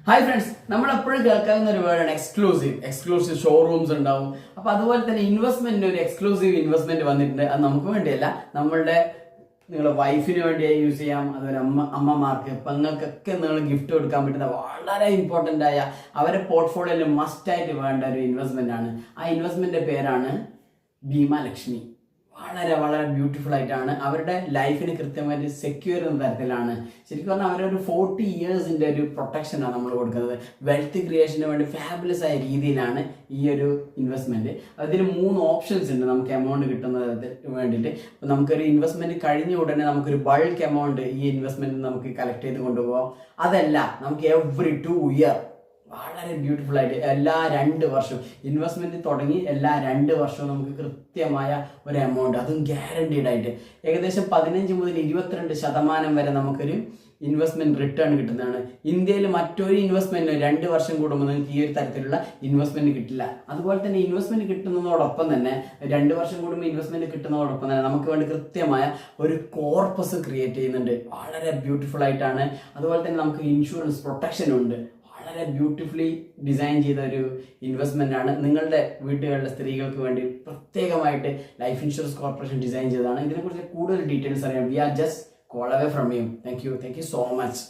Hi friends, നമ്മൾ എപ്പോഴും കേൾക്കാവുന്ന ഒരു വേർഡാണ് എക്സ്ക്ലൂസീവ് ഷോറൂംസ് ഉണ്ടാവും. അപ്പൊ അതുപോലെ തന്നെ ഇൻവെസ്റ്റ്മെന്റ്, ഒരു എക്സ്ക്ലൂസീവ് ഇൻവെസ്റ്റ്മെന്റ് വന്നിട്ടുണ്ട്. അത് നമുക്ക് വേണ്ടിയല്ല, നമ്മളുടെ നിങ്ങളുടെ വൈഫിന് വേണ്ടി യൂസ് ചെയ്യാം. അതുപോലെ അമ്മമാർക്ക്, പെങ്ങൾക്കൊക്കെ നിങ്ങൾ ഗിഫ്റ്റ് കൊടുക്കാൻ പറ്റുന്ന വളരെ ഇമ്പോർട്ടൻ്റ് ആയ അവരുടെ പോർട്ട്ഫോളിയോയിൽ മസ്റ്റായിട്ട് വേണ്ട ഒരു ഇൻവെസ്റ്റ്മെന്റ് ആണ്. ആ ഇൻവെസ്റ്റ്മെന്റിന്റെ പേരാണ് ബീമ ലക്ഷ്മി. വളരെ വളരെ ബ്യൂട്ടിഫുൾ ആയിട്ടാണ് അവരുടെ ലൈഫിന് കൃത്യമായിട്ട് സെക്യൂർ ചെയ്യുന്ന തരത്തിലാണ്. ശരിക്കും പറഞ്ഞാൽ അവരൊരു 40 ഇയേഴ്സിൻ്റെ ഒരു പ്രൊട്ടക്ഷനാണ് നമ്മൾ കൊടുക്കുന്നത്. വെൽത്ത് ക്രിയേഷന് വേണ്ടി ഫാബുലസ് ആയ രീതിയിലാണ് ഈ ഒരു ഇൻവെസ്റ്റ്മെന്റ്. അതിന് 3 ഓപ്ഷൻസ് ഉണ്ട് നമുക്ക് എമൗണ്ട് കിട്ടുന്നത് വേണ്ടിയിട്ട്. അപ്പോൾ നമുക്കൊരു ഇൻവെസ്റ്റ്മെന്റ് കഴിഞ്ഞ ഉടനെ നമുക്കൊരു ബൾക്ക് എമൗണ്ട് ഈ ഇൻവെസ്റ്റ്മെന്റ് നമുക്ക് കളക്ട് ചെയ്ത് കൊണ്ടുപോകാം. അതല്ല, നമുക്ക് എവറി 2 ഇയർ വളരെ ബ്യൂട്ടിഫുൾ ആയിട്ട് എല്ലാ 2 വർഷവും ഇൻവെസ്റ്റ്മെന്റ് തുടങ്ങി എല്ലാ 2 വർഷവും നമുക്ക് കൃത്യമായ ഒരു എമൗണ്ട്, അതും ഗ്യാരണ്ടീഡ് ആയിട്ട് ഏകദേശം 15 മുതൽ 22% വരെ നമുക്കൊരു ഇൻവെസ്റ്റ്മെന്റ് റിട്ടേൺ കിട്ടുന്നതാണ്. ഇന്ത്യയിൽ മറ്റൊരു ഇൻവെസ്റ്റ്മെന്റ് 2 വർഷം കൂടുമ്പോൾ നിങ്ങൾക്ക് ഈ ഒരു തരത്തിലുള്ള ഇൻവെസ്റ്റ്മെന്റ് കിട്ടില്ല. അതുപോലെ തന്നെ ഇൻവെസ്റ്റ്മെന്റ് കിട്ടുന്നതോടൊപ്പം തന്നെ 2 വർഷം കൂടുമ്പോൾ ഇൻവെസ്റ്റ്മെന്റ് കിട്ടുന്നതോടൊപ്പം തന്നെ നമുക്ക് വേണ്ടി കൃത്യമായ ഒരു കോർപ്പസ് ക്രിയേറ്റ് ചെയ്യുന്നുണ്ട്. വളരെ ബ്യൂട്ടിഫുൾ ആയിട്ടാണ്. അതുപോലെ തന്നെ നമുക്ക് ഇൻഷുറൻസ് പ്രൊട്ടക്ഷനും ഉണ്ട്. വളരെ ബ്യൂട്ടിഫുള്ളി ഡിസൈൻ ചെയ്ത ഒരു ഇൻവെസ്റ്റ്മെന്റ് ആണ്. നിങ്ങളുടെ വീട്ടുകളിലെ സ്ത്രീകൾക്ക് വേണ്ടി പ്രത്യേകമായിട്ട് ലൈഫ് ഇൻഷുറൻസ് കോർപ്പറേഷൻ ഡിസൈൻ ചെയ്തതാണ്. ഇതിനെക്കുറിച്ച് കൂടുതൽ ഡീറ്റെയിൽസ് അറിയാം. We are just call away from you. Thank you so much.